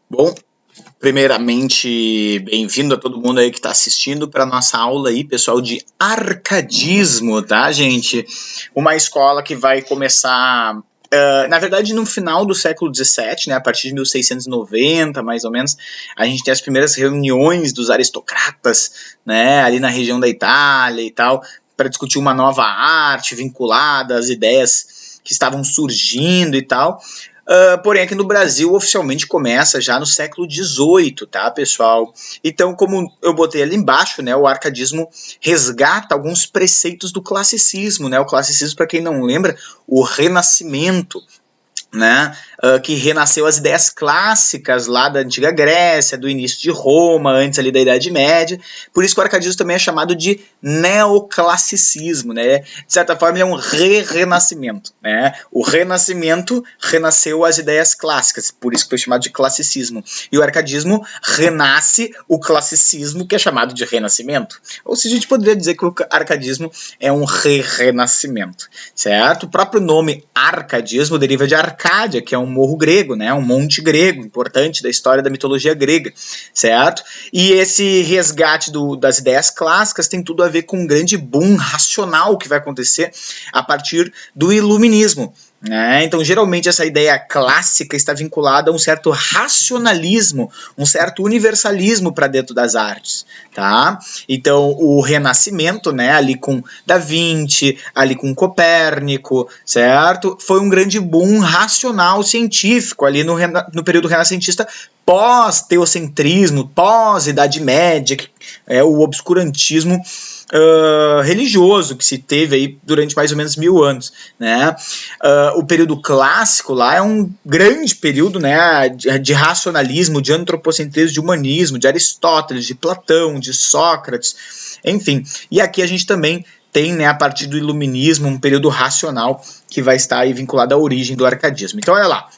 Bom, primeiramente, bem-vindo a todo mundo aí que está assistindo para nossa aula aí, pessoal, de arcadismo, tá, gente? Uma escola que vai começar, na verdade, no final do século XVII, né, a partir de 1690, mais ou menos, a gente tem as primeiras reuniões dos aristocratas, né, ali na região da Itália e tal, para discutir uma nova arte vinculada às ideias que estavam surgindo e tal. Porém, aqui no Brasil, oficialmente começa já no século XVIII, tá, pessoal? Então, como eu botei ali embaixo, né, o arcadismo resgata alguns preceitos do classicismo, né? O classicismo, para quem não lembra, o Renascimento, né, que renasceu as ideias clássicas lá da antiga Grécia, do início de Roma, antes ali da Idade Média. Por isso que o arcadismo também é chamado de neoclassicismo, né? De certa forma, ele é um renascimento, né? O Renascimento renasceu as ideias clássicas, por isso que foi chamado de classicismo. E o arcadismo renasce o classicismo, que é chamado de renascimento. Ou seja, a gente poderia dizer que o arcadismo é um renascimento, certo? O próprio nome arcadismo deriva de Arcádia, que é um morro grego, né? Um monte grego, importante da história da mitologia grega, certo? E esse resgate das ideias clássicas tem tudo a ver com um grande boom racional que vai acontecer a partir do iluminismo. Então, geralmente, essa ideia clássica está vinculada a um certo racionalismo, um certo universalismo para dentro das artes, tá? Então, o Renascimento, né, ali com Da Vinci, ali com Copérnico, certo? Foi um grande boom racional científico ali no período renascentista, pós-teocentrismo, pós-Idade Média, o obscurantismo religioso que se teve aí durante mais ou menos 1000 anos, né? O período clássico lá é um grande período, né, de racionalismo, de antropocentrismo, de humanismo, de Aristóteles, de Platão, de Sócrates, enfim. E aqui a gente também tem, né, a partir do iluminismo, um período racional que vai estar aí vinculado à origem do arcadismo. Então, olha lá.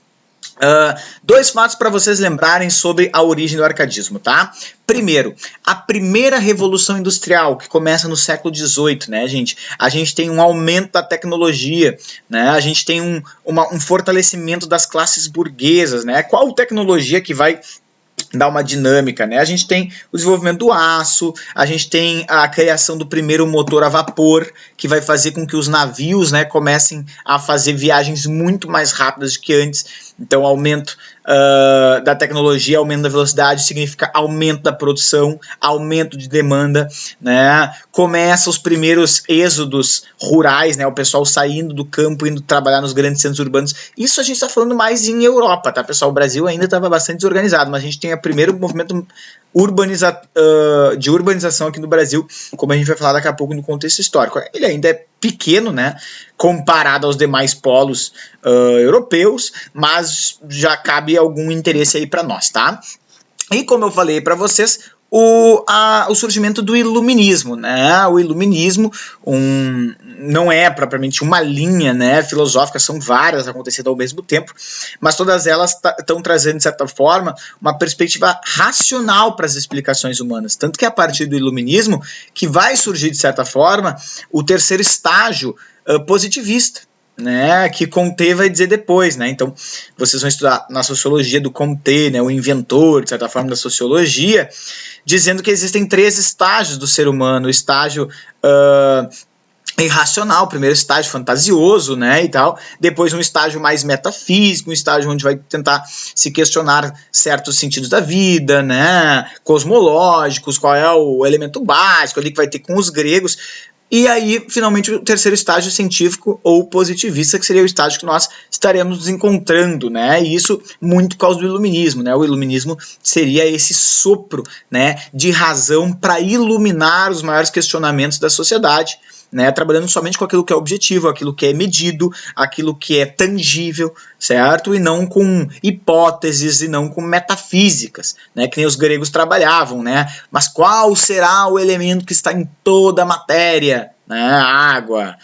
Dois fatos para vocês lembrarem sobre a origem do arcadismo, tá? Primeiro, a primeira revolução industrial, que começa no século XVIII, né, gente? A gente tem um aumento da tecnologia, né? A gente tem um fortalecimento das classes burguesas, né? Qual tecnologia que vai dar uma dinâmica, né? A gente tem o desenvolvimento do aço, a gente tem a criação do primeiro motor a vapor, que vai fazer com que os navios, né, comecem a fazer viagens muito mais rápidas do que antes. Então, aumento da tecnologia, aumento da velocidade significa aumento da produção, aumento de demanda, né? Começa os primeiros êxodos rurais, né? O pessoal saindo do campo, indo trabalhar nos grandes centros urbanos. Isso a gente está falando mais em Europa, tá, pessoal? O Brasil ainda estava bastante desorganizado, mas a gente tem o primeiro movimento de urbanização aqui no Brasil, como a gente vai falar daqui a pouco no contexto histórico. Ele ainda é pequeno, né, comparado aos demais polos europeus, mas já cabe algum interesse aí para nós, tá? E como eu falei para vocês, o surgimento do iluminismo, né? O iluminismo não é propriamente uma linha, né, filosófica, são várias acontecendo ao mesmo tempo, mas todas elas estão trazendo, de certa forma, uma perspectiva racional para as explicações humanas. Tanto que é a partir do iluminismo que vai surgir, de certa forma, o terceiro estágio positivista, né, que Comte vai dizer depois, né? Então, vocês vão estudar na sociologia do Comte, né, o inventor, de certa forma, da sociologia, dizendo que existem 3 estágios do ser humano: o estágio irracional, o primeiro estágio fantasioso, né, e tal, depois um estágio mais metafísico, um estágio onde vai tentar se questionar certos sentidos da vida, né, cosmológicos, qual é o elemento básico ali que vai ter com os gregos. E aí, finalmente, o terceiro estágio científico ou positivista, que seria o estágio que nós estaremos nos encontrando, né? E isso muito por causa do iluminismo, né? O iluminismo seria esse sopro, né, de razão para iluminar os maiores questionamentos da sociedade, né, trabalhando somente com aquilo que é objetivo, aquilo que é medido, aquilo que é tangível, certo? E não com hipóteses e não com metafísicas, né, que nem os gregos trabalhavam, né? Mas qual será o elemento que está em toda a matéria? Né? Água,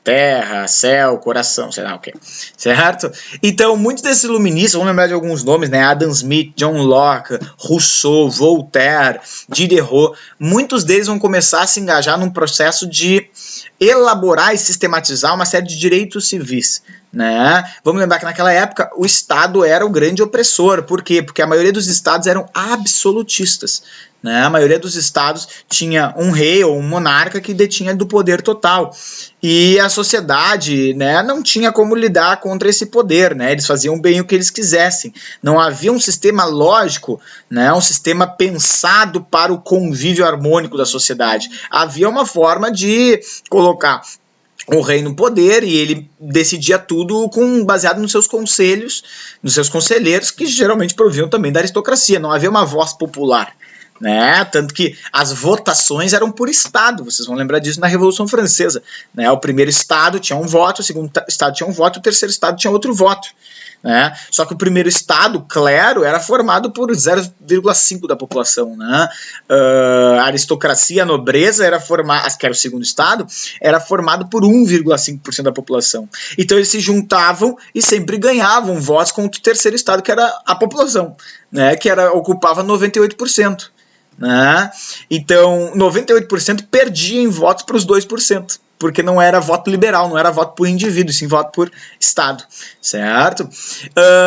terra, céu, coração, sei lá o que, certo? Então, muitos desses iluministas, vamos lembrar de alguns nomes, né? Adam Smith, John Locke, Rousseau, Voltaire, Diderot, muitos deles vão começar a se engajar num processo de elaborar e sistematizar uma série de direitos civis, né? Vamos lembrar que naquela época o Estado era o grande opressor. Por quê? Porque a maioria dos estados eram absolutistas, né? A maioria dos estados tinha um rei ou um monarca que detinha do poder total. E a sociedade, né, não tinha como lidar contra esse poder, né? Eles faziam bem o que eles quisessem. Não havia um sistema lógico, né, um sistema pensado para o convívio harmônico da sociedade. Havia uma forma de colocar o rei no poder e ele decidia tudo baseado nos seus conselhos, nos seus conselheiros, que geralmente provinham também da aristocracia. Não havia uma voz popular, né? Tanto que as votações eram por estado. Vocês vão lembrar disso na Revolução Francesa, né? O primeiro estado tinha um voto, o segundo estado tinha um voto, o terceiro estado tinha outro voto, né? Só que o primeiro estado, clero, era formado por 0,5% da população, né? A aristocracia, a nobreza, era formada, que era o segundo estado, era formado por 1,5% da população. Então eles se juntavam e sempre ganhavam votos contra o terceiro estado, que era a população, né? Que ocupava 98%. Né? Então, 98% perdia em votos para os 2%, porque não era voto liberal, não era voto por indivíduo, sim voto por Estado, certo?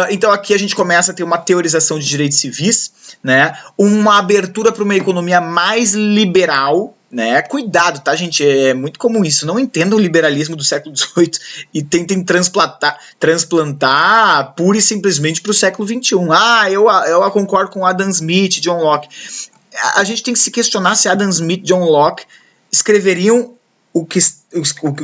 Então aqui a gente começa a ter uma teorização de direitos civis, né? Uma abertura para uma economia mais liberal, né? Cuidado, tá, gente? É muito comum isso. Não entendam o liberalismo do século XVIII e tentem transplantar pura e simplesmente para o século XXI. Eu concordo com Adam Smith, John Locke. A gente tem que se questionar se Adam Smith e John Locke escreveriam o que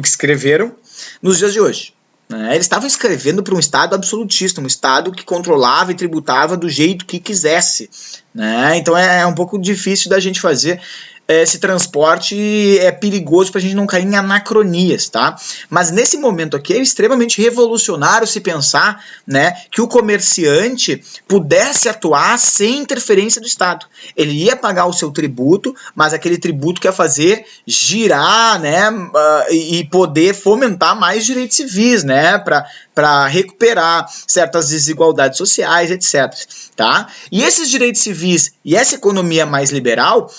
escreveram nos dias de hoje. Né? Eles estavam escrevendo para um Estado absolutista, um Estado que controlava e tributava do jeito que quisesse. Né? Então é um pouco difícil da gente fazer esse transporte, é perigoso para a gente não cair em anacronias, tá? Mas nesse momento aqui é extremamente revolucionário se pensar, né, que o comerciante pudesse atuar sem interferência do Estado. Ele ia pagar o seu tributo, mas aquele tributo quer fazer girar, né, e poder fomentar mais direitos civis, né, para recuperar certas desigualdades sociais, etc. Tá? E esses direitos civis e essa economia mais liberal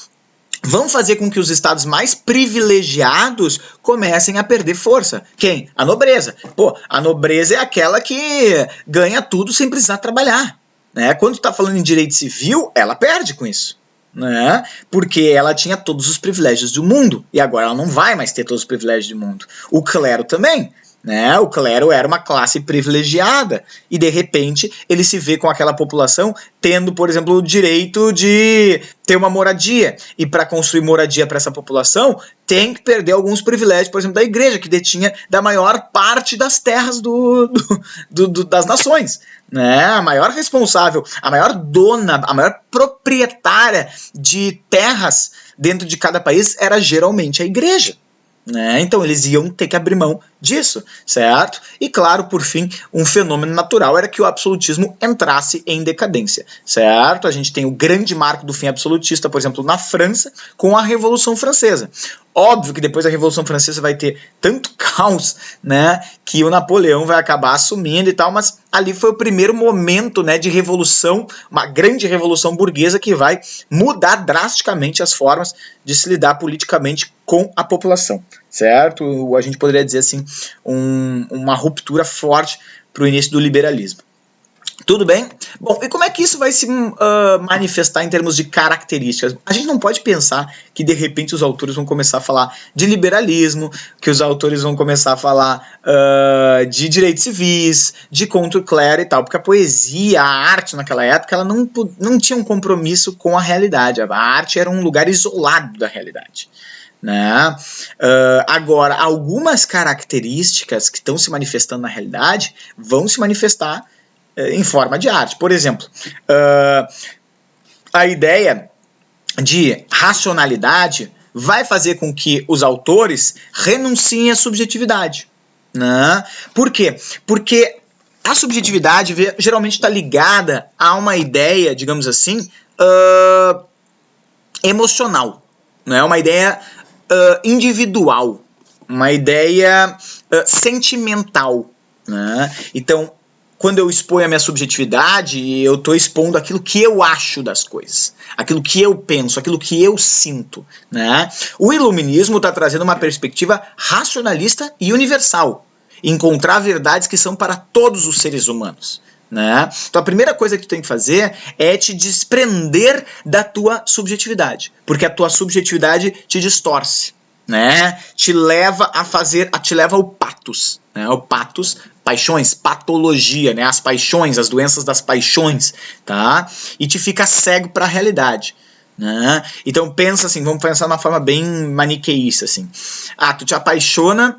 vão fazer com que os estados mais privilegiados comecem a perder força. Quem? A nobreza. Pô, a nobreza é aquela que ganha tudo sem precisar trabalhar. Né? Quando está falando em direito civil, ela perde com isso. Né? Porque ela tinha todos os privilégios do mundo e agora ela não vai mais ter todos os privilégios do mundo. O clero também. Né? O clero era uma classe privilegiada e de repente ele se vê com aquela população tendo, por exemplo, o direito de ter uma moradia, e para construir moradia para essa população tem que perder alguns privilégios, por exemplo, da igreja, que detinha da maior parte das terras das nações. Né? A maior responsável, a maior dona, a maior proprietária de terras dentro de cada país era geralmente a igreja. Né? Então eles iam ter que abrir mão disso, certo? E claro, por fim, um fenômeno natural era que o absolutismo entrasse em decadência, certo? A gente tem o grande marco do fim absolutista, por exemplo, na França, com a Revolução Francesa. Óbvio que depois da Revolução Francesa vai ter tanto caos, né, que o Napoleão vai acabar assumindo e tal, mas ali foi o primeiro momento, né, de revolução, uma grande revolução burguesa que vai mudar drasticamente as formas de se lidar politicamente com a população, certo? A gente poderia dizer assim, uma ruptura forte para o início do liberalismo. Tudo bem? Bom, e como é que isso vai se manifestar em termos de características? A gente não pode pensar que de repente os autores vão começar a falar de liberalismo, que os autores vão começar a falar de direitos civis, de contra o clero e tal, porque a poesia, a arte naquela época, ela não tinha um compromisso com a realidade. A arte era um lugar isolado da realidade. Né? Agora, algumas características que estão se manifestando na realidade vão se manifestar em forma de arte. Por exemplo, a ideia de racionalidade vai fazer com que os autores renunciem à subjetividade. Né? Por quê? Porque a subjetividade geralmente está ligada a uma ideia, digamos assim, emocional. Né? Uma ideia individual. Uma ideia sentimental, né? Então, quando eu exponho a minha subjetividade, eu estou expondo aquilo que eu acho das coisas, aquilo que eu penso, aquilo que eu sinto, né? O iluminismo está trazendo uma perspectiva racionalista e universal, encontrar verdades que são para todos os seres humanos, né? Então a primeira coisa que tu tem que fazer é te desprender da tua subjetividade, porque a tua subjetividade te distorce, né? Te leva ao patos, né? O patos, paixões, patologia, né? As paixões, as doenças das paixões, tá? E te fica cego para a realidade, né? Então pensa assim, vamos pensar de uma forma bem maniqueísta assim. Tu te apaixona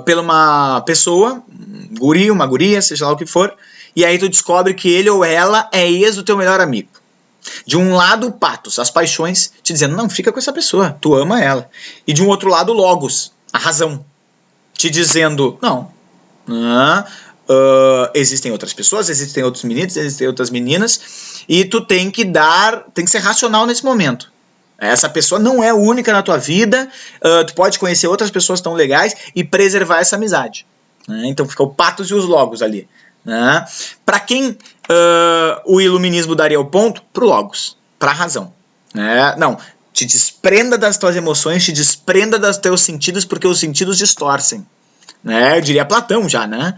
pela uma pessoa, um guri, uma guria, seja lá o que for, e aí tu descobre que ele ou ela é ex do teu melhor amigo. De um lado, o patos, as paixões, te dizendo, não, fica com essa pessoa, tu ama ela. E de um outro lado, o logos, a razão, te dizendo, não, existem outras pessoas, existem outros meninos, existem outras meninas, e tu tem que ser racional nesse momento. Essa pessoa não é única na tua vida, tu pode conhecer outras pessoas tão legais e preservar essa amizade. Né? Então fica o patos e os logos ali. Né? Para quem o iluminismo daria o ponto? Pro logos, para a razão. Né? Não, te desprenda das tuas emoções, te desprenda dos teus sentidos, porque os sentidos distorcem. Né? Eu diria Platão já, né?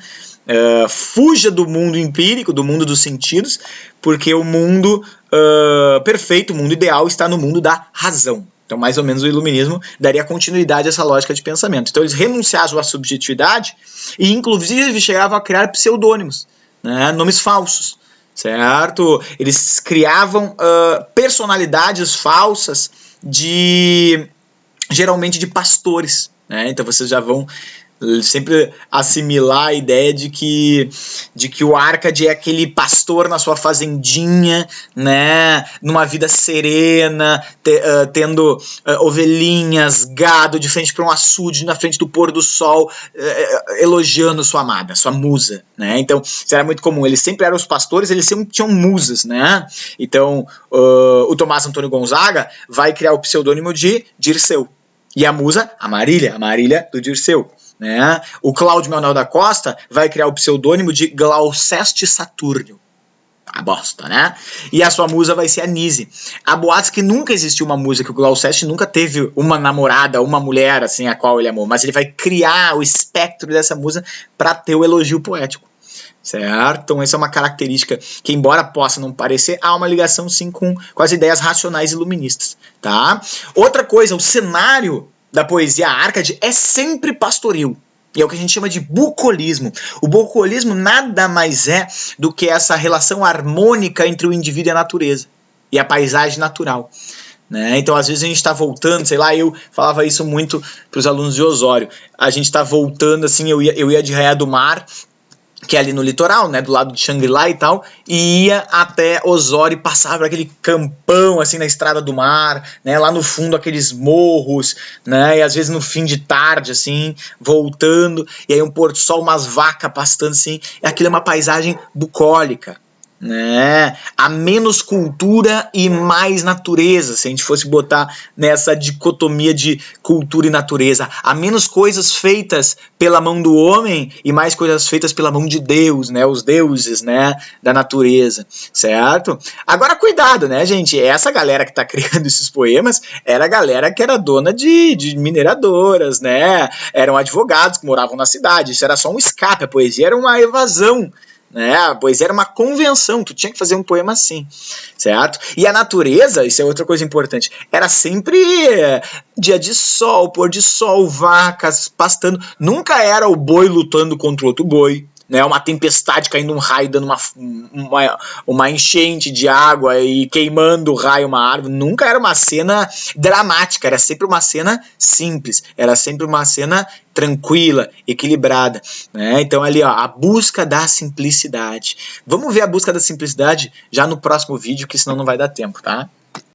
Fuja do mundo empírico, do mundo dos sentidos, porque o mundo perfeito, o mundo ideal está no mundo da razão. Então, mais ou menos, o iluminismo daria continuidade a essa lógica de pensamento. Então, eles renunciavam à subjetividade e, inclusive, chegavam a criar pseudônimos, né? Nomes falsos, certo? Eles criavam personalidades falsas geralmente de pastores, né? Então, vocês já vão sempre assimilar a ideia de que o Arcade é aquele pastor na sua fazendinha, né, numa vida serena, tendo ovelhinhas, gado, de frente para um açude, na frente do pôr do sol, elogiando sua amada, sua musa, né? Então, isso era muito comum. Eles sempre eram os pastores, eles sempre tinham musas, né? Então, o Tomás Antônio Gonzaga vai criar o pseudônimo de Dirceu. E a musa, a Marília do Dirceu. Né? O Cláudio Manuel da Costa vai criar o pseudônimo de Glauceste Saturnio. A bosta, né? E a sua musa vai ser a Nise. Há boatos que nunca existiu uma musa, que o Glauceste nunca teve uma namorada, uma mulher assim a qual ele amou, mas ele vai criar o espectro dessa musa para ter o elogio poético. Certo? Então essa é uma característica que, embora possa não parecer, há uma ligação sim com as ideias racionais iluministas. Tá? Outra coisa, o cenário da poesia Arcade é sempre pastoril. E é o que a gente chama de bucolismo. O bucolismo nada mais é do que essa relação harmônica entre o indivíduo e a natureza. E a paisagem natural. Né? Então, às vezes a gente está voltando, sei lá, eu falava isso muito para os alunos de Osório. A gente está voltando, assim, eu ia de Raia do Mar, que é ali no litoral, né, do lado de Xangri-Lá e tal, e ia até Osório e passava por aquele campão, assim, na estrada do mar, né, lá no fundo aqueles morros, né, e às vezes no fim de tarde, assim, voltando, e aí um pôr do sol, umas vacas pastando, assim, e aquilo é uma paisagem bucólica, né? Há menos cultura e mais natureza, se a gente fosse botar nessa dicotomia de cultura e natureza. Há menos coisas feitas pela mão do homem e mais coisas feitas pela mão de Deus, né? Os deuses, né? Da natureza, certo? Agora cuidado, né, gente? Essa galera que tá criando esses poemas era a galera que era dona de mineradoras, né? Eram advogados que moravam na cidade. Isso era só um escape, a poesia era uma evasão. A poesia era uma convenção, tu tinha que fazer um poema assim, certo? E a natureza, isso é outra coisa importante, era sempre dia de sol, pôr de sol, vacas pastando, nunca era o boi lutando contra outro boi, né? Uma tempestade caindo, um raio dando uma enchente de água e queimando o raio uma árvore. Nunca era uma cena dramática, era sempre uma cena simples, era sempre uma cena tranquila, equilibrada, né? Então ali, ó, a busca da simplicidade. Vamos ver a busca da simplicidade já no próximo vídeo, que senão não vai dar tempo, tá?